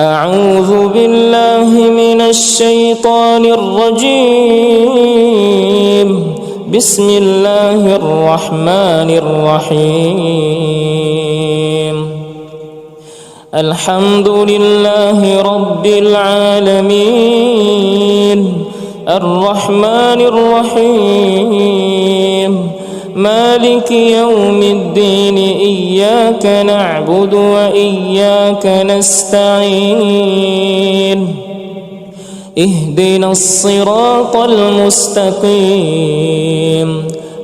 أعوذ بالله من الشيطان الرجيم. بسم الله الرحمن الرحيم. الحمد لله رب العالمين الرحمن الرحيم مالك يوم الدين. إياك نعبد وإياك نستعين. اهدنا الصراط المستقيم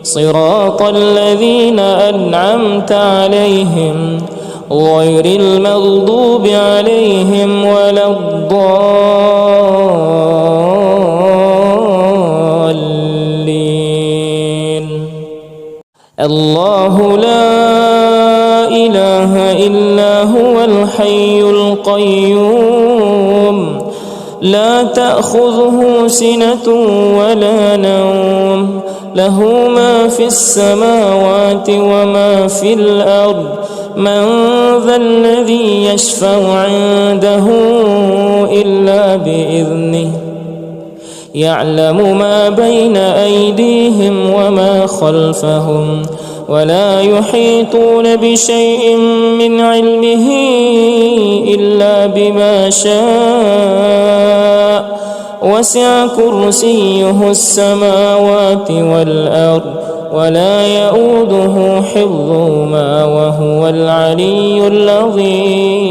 صراط الذين أنعمت عليهم غير المغضوب عليهم ولا الضالين. الله لا إله إلا هو الحي القيوم لا تأخذه سنة ولا نوم له ما في السماوات وما في الأرض. من ذا الذي يشفع عنده إلا بإذنه يعلم ما بين أيديهم وما خلفهم ولا يحيطون بشيء من علمه إلا بما شاء. وسع كرسيه السماوات والأرض ولا يؤوده حفظهما وهو العلي العظيم.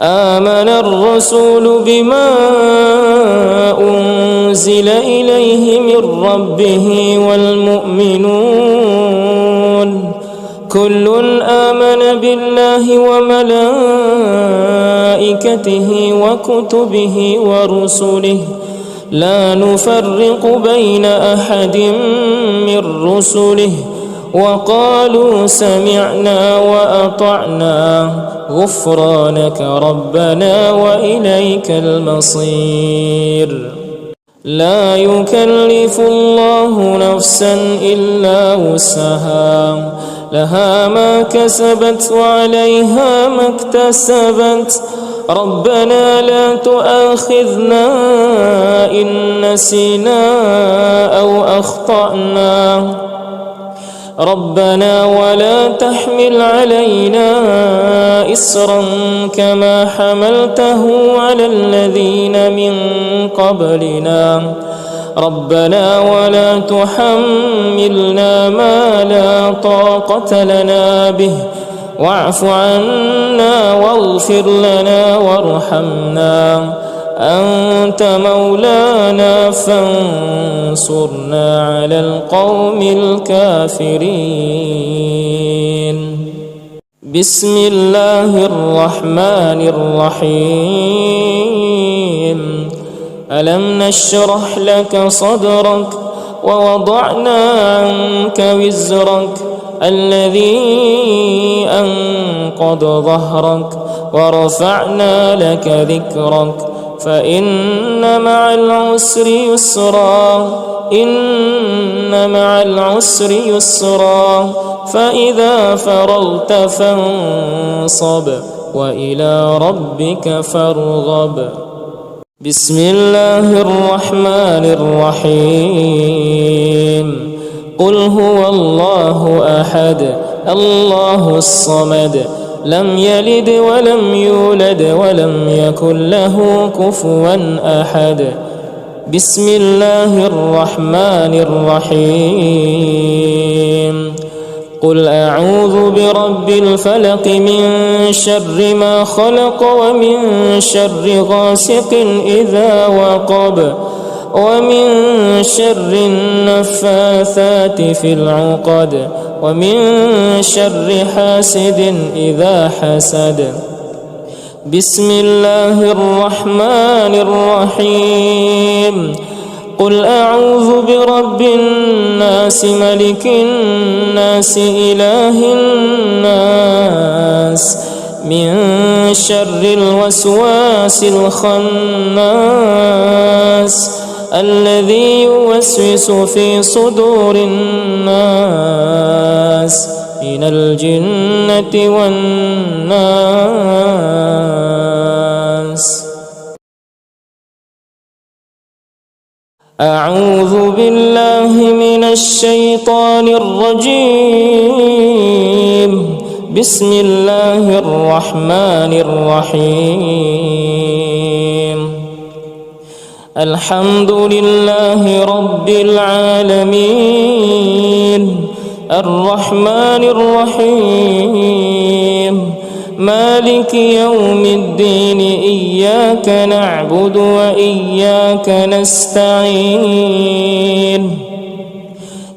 آمن الرسول بما أنزل إليه من ربه والمؤمنون كل آمن بالله وملائكته وكتبه ورسله لا نفرق بين أحد من رسله وقالوا سمعنا وأطعنا غفرانك ربنا وإليك المصير. لا يكلف الله نفسا إلا وسعها لها ما كسبت وعليها ما اكتسبت. ربنا لا تؤاخذنا إن نسينا أو أخطأنا. ربنا ولا تحمل علينا إصرا كما حملته على الذين من قبلنا. ربنا ولا تحملنا ما لا طاقة لنا به واعف عنا واغفر لنا وارحمنا أنت مولانا فانصرنا على القوم الكافرين. بسم الله الرحمن الرحيم. ألم نشرح لك صدرك ووضعنا عنك وزرك الذي أنقض ظهرك ورفعنا لك ذكرك فإن مع العسر يسرا إن مع العسر يسرا فإذا فرغت فانصب وإلى ربك فارغب. بسم الله الرحمن الرحيم. قل هو الله أحد الله الصمد لم يلد ولم يولد ولم يكن له كفوا أحد. بسم الله الرحمن الرحيم. قل أعوذ برب الفلق من شر ما خلق ومن شر غاسق إذا وقب ومن شر النفاثات في العقد ومن شر حاسد إذا حسد. بسم الله الرحمن الرحيم. قل أعوذ برب الناس ملك الناس إله الناس من شر الوسواس الخناس الذي يوسوس في صدور الناس من الجنة والناس. أعوذ بالله من الشيطان الرجيم. بسم الله الرحمن الرحيم. الحمد لله رب العالمين، الرحمن الرحيم، مالك يوم الدين، إياك نعبد وإياك نستعين،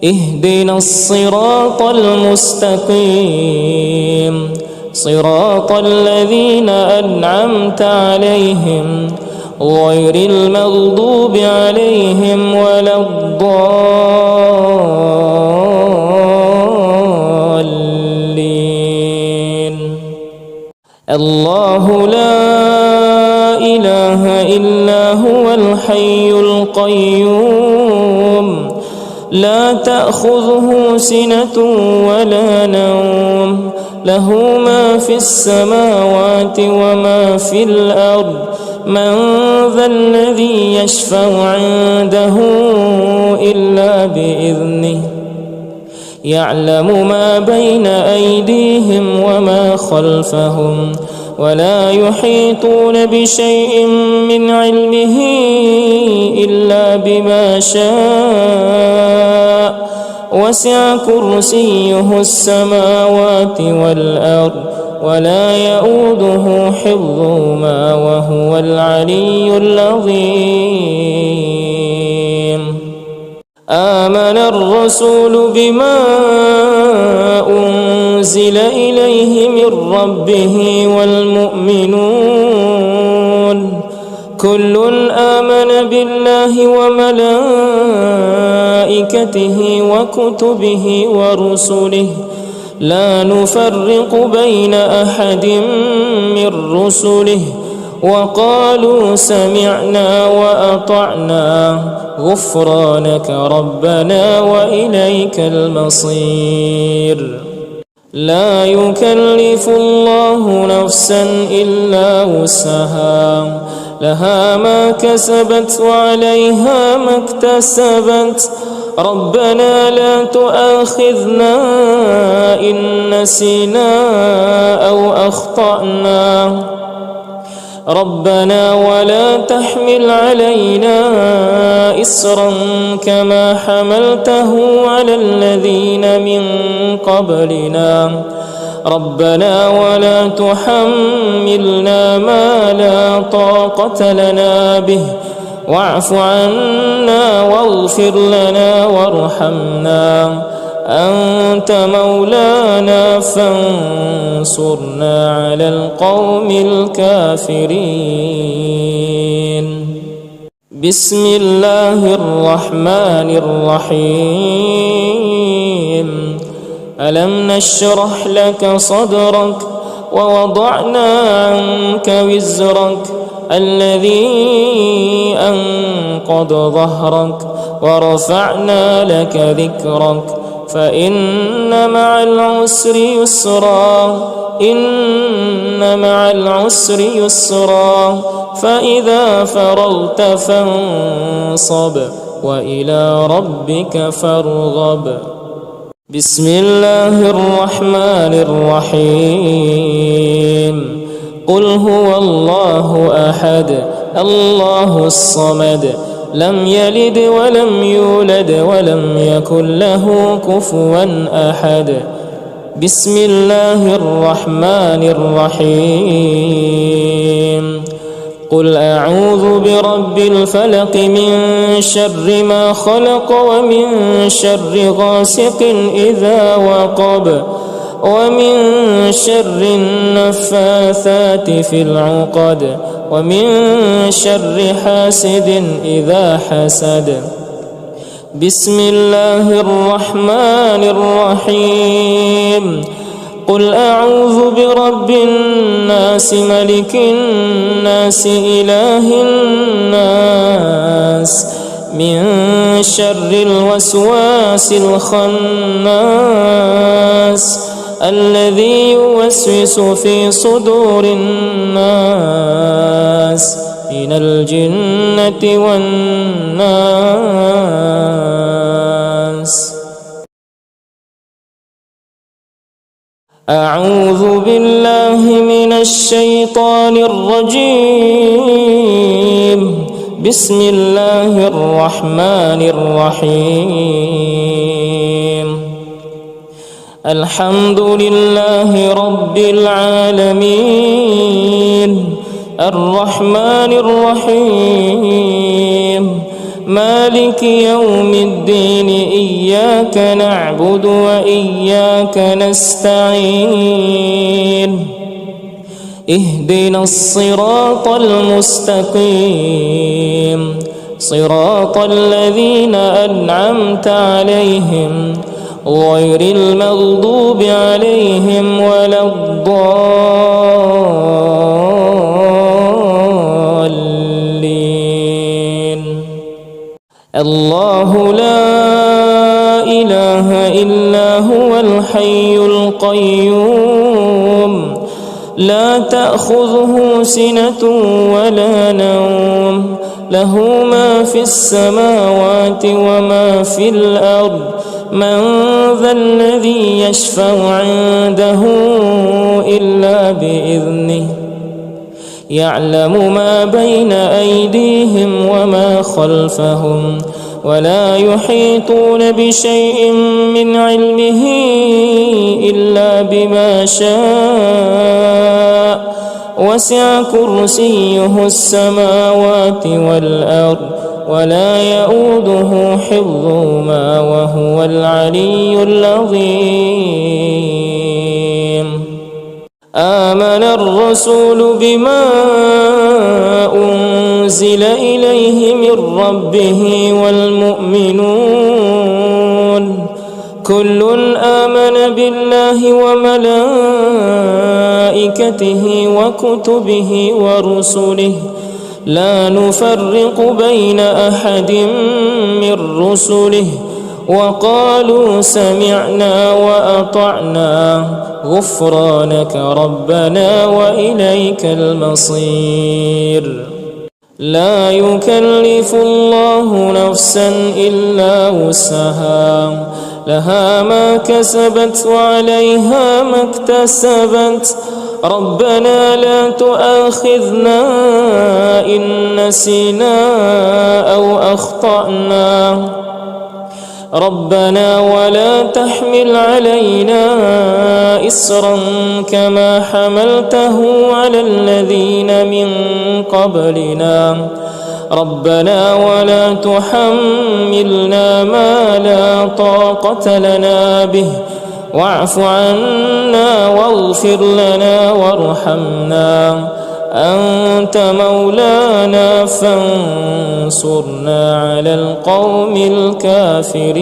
اهدنا الصراط المستقيم، صراط الذين أنعمت عليهم غير المغضوب عليهم ولا الضالين. الله لا إله إلا هو الحي القيوم، لا تأخذه سنة ولا نوم، له ما في السماوات وما في الأرض. من ذا الذي يشفع عنده إلا بإذنه، يعلم ما بين أيديهم وما خلفهم، ولا يحيطون بشيء من علمه إلا بما شاء، وسع كرسيه السماوات والأرض، ولا يؤوده حفظهما وهو العلي العظيم. آمن الرسول بما أنزل إليه من ربه والمؤمنون كل آمن بالله وملائكته وكتبه ورسله، لا نفرق بين أحد من رسله، وقالوا سمعنا وأطعنا غفرانك ربنا وإليك المصير. لا يكلف الله نفسا إلا وسعها، لها ما كسبت وعليها ما اكتسبت. ربنا لا تؤاخذنا إن نسينا أو أخطأنا، ربنا ولا تحمل علينا إصرا كما حملته على الذين من قبلنا، ربنا ولا تحملنا ما لا طاقة لنا به، واعف عنا واغفر لنا وارحمنا، أنت مولانا فانصرنا على القوم الكافرين. بسم الله الرحمن الرحيم. ألم نشرح لك صدرك ووضعنا عنك وزرك الذي أنقض ظهرك ورفعنا لك ذكرك، فإن مع العسر يسرا، إن مع العسر يسرا، فإذا فرغت فانصب وإلى ربك فارغب. بسم الله الرحمن الرحيم. قل هو الله أحد الله الصمد، لم يلد ولم يولد ولم يكن له كفوا أحد. بسم الله الرحمن الرحيم. قل أعوذ برب الفلق من شر ما خلق ومن شر غاسق إذا وقب ومن شر النفاثات في العقد ومن شر حاسد إذا حسد. بسم الله الرحمن الرحيم. قل أعوذ برب الناس ملك الناس إله الناس من شر الوسواس الخناس الذي يوسوس في صدور الناس من الجنة والناس. أعوذ بالله من الشيطان الرجيم. بسم الله الرحمن الرحيم. الحمد لله رب العالمين الرحمن الرحيم مالك يوم الدين إياك نعبد وإياك نستعين اهدنا الصراط المستقيم صراط الذين أنعمت عليهم غير المغضوب عليهم ولا الضالين. الله لا إله إلا هو الحي القيوم لا تأخذه سنة ولا نوم له ما في السماوات وما في الأرض من ذا الذي يشفع عنده إلا بإذنه يعلم ما بين أيديهم وما خلفهم ولا يحيطون بشيء من علمه إلا بما شاء وسع كرسيه السماوات والأرض ولا يؤوده حفظهما وهو العلي العظيم. آمن الرسول بما أنزل إليه من ربه والمؤمنون كل آمن بالله وملائكته وكتبه ورسله لا نفرق بين أحد من رسله وقالوا سمعنا وأطعنا غفرانك ربنا وإليك المصير. لا يكلف الله نفسا إلا وسعها لها ما كسبت وعليها ما اكتسبت ربنا لا تؤاخذنا إن نسينا أو أخطأنا ربنا ولا تحمل علينا إصرا كما حملته على الذين من قبلنا ربنا ولا تحملنا ما لا طاقة لنا به واعف عنا واغفر لنا وارحمنا أنت مولانا فانصرنا على القوم الكافرين.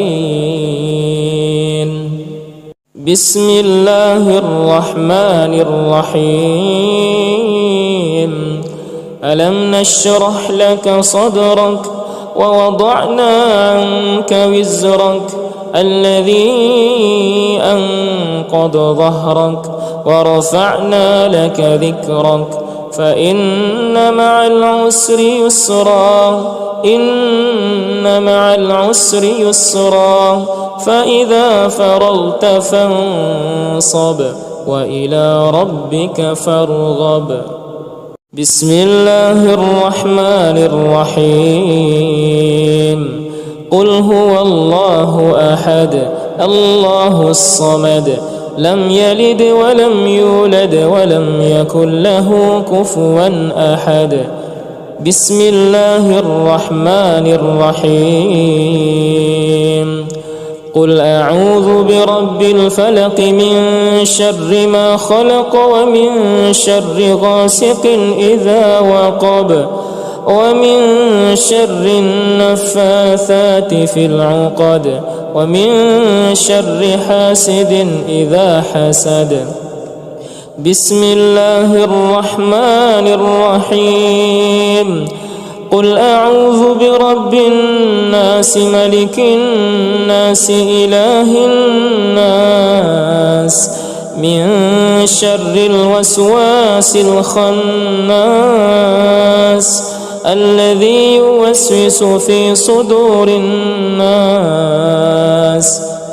بسم الله الرحمن الرحيم. ألم نشرح لك صدرك ووضعنا عنك وزرك الذي أنقض ظهرك ورفعنا لك ذكرك فإن مع العسر يسرا إن مع العسر يسرا فإذا فرغت فانصب وإلى ربك فارغب. بسم الله الرحمن الرحيم. قل هو الله أحد الله الصمد لم يلد ولم يولد ولم يكن له كفوا أحد. بسم الله الرحمن الرحيم. قل أعوذ برب الفلق من شر ما خلق ومن شر غاسق إذا وقب ومن شر النفاثات في العقد ومن شر حاسد إذا حسد. بسم الله الرحمن الرحيم. قل أعوذ برب الناس ملك الناس إله الناس من شر الوسواس الخناس الذي يوسوس في صدور الناس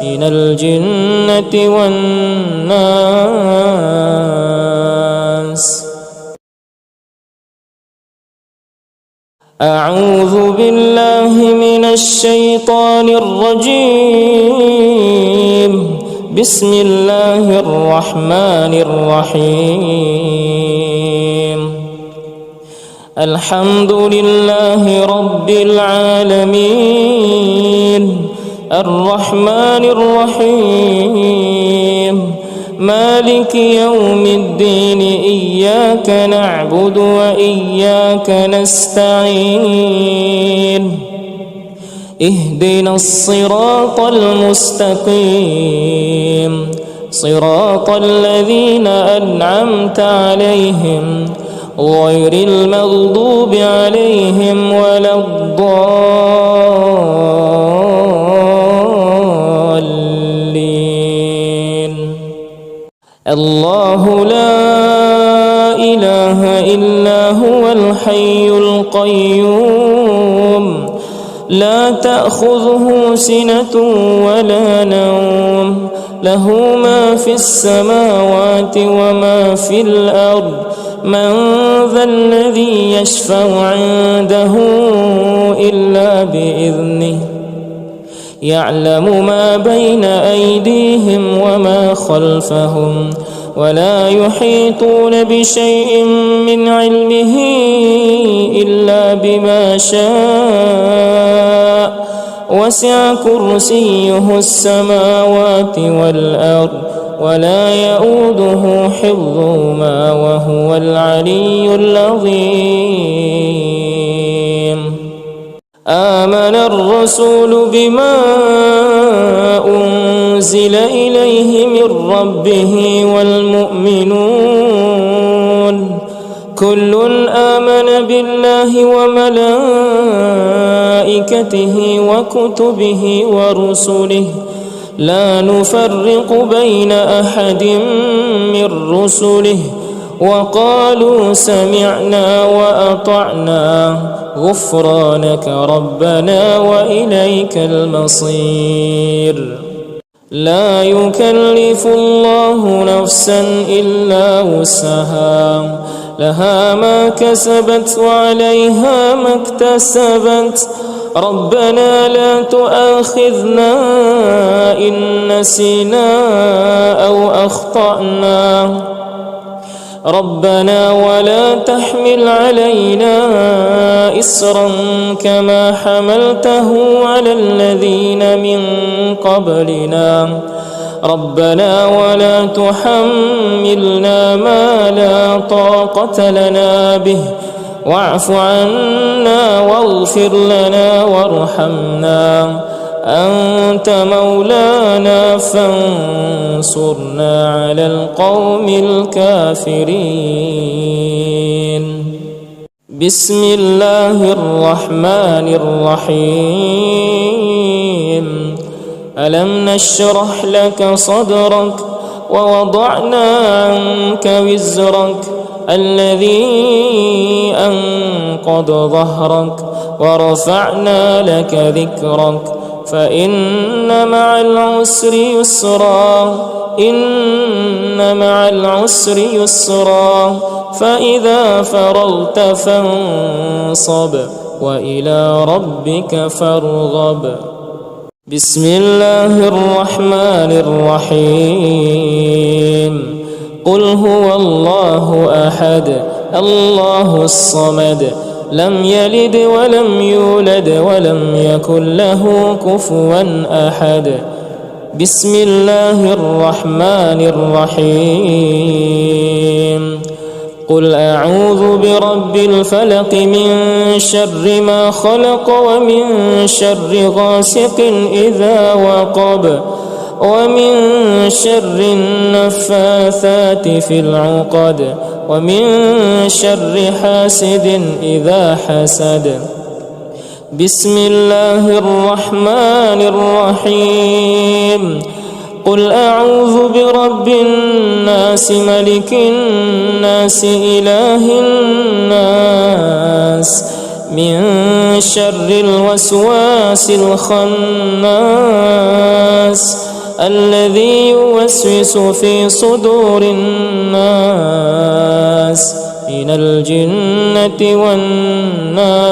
من الجنة والناس. أعوذ بالله من الشيطان الرجيم. بسم الله الرحمن الرحيم. الحمد لله رب العالمين الرحمن الرحيم مالك يوم الدين. إياك نعبد وإياك نستعين. اهدنا الصراط المستقيم صراط الذين أنعمت عليهم غير المغضوب عليهم ولا الضالين. الله لا إله إلا هو الحي القيوم لا تأخذه سنة ولا نوم له ما في السماوات وما في الأرض. من ذا الذي يشفع عنده إلا بإذنه يعلم ما بين أيديهم وما خلفهم ولا يحيطون بشيء من علمه إلا بما شاء. وسع كرسيه السماوات والأرض ولا يؤوده حفظهما وهو العلي العظيم. آمن الرسول بما أنزل إليه من ربه والمؤمنون كل آمن بالله وملائكته وكتبه ورسله لا نفرق بين أحد من رسله وقالوا سمعنا وأطعنا غفرانك ربنا وإليك المصير. لا يكلف الله نفسا إلا وسعها لها ما كسبت وعليها ما اكتسبت. ربنا لا تؤاخذنا إن نسينا أو أخطأنا. ربنا ولا تحمل علينا إصرا كما حملته على الذين من قبلنا. ربنا ولا تحملنا ما لا طاقة لنا به واعف عنا واغفر لنا وارحمنا أنت مولانا فانصرنا على القوم الكافرين. بسم الله الرحمن الرحيم. ألم نشرح لك صدرك ووضعنا عنك وزرك الذي أنقض ظهرك ورفعنا لك ذكرك فإن مع العسر يسرا إن مع العسر يسرا فإذا فرغت فانصب وإلى ربك فارغب. بسم الله الرحمن الرحيم. قل هو الله أحد الله الصمد لم يلد ولم يولد ولم يكن له كفوا أحد. بسم الله الرحمن الرحيم. قل أعوذ برب الفلق من شر ما خلق ومن شر غاسق إذا وقب ومن شر النفاثات في العقد ومن شر حاسد إذا حسد. بسم الله الرحمن الرحيم. قل أعوذ برب الناس ملك الناس إله الناس من شر الوسواس الخناس الذي يوسوس في صدور الناس من الجنة والناس.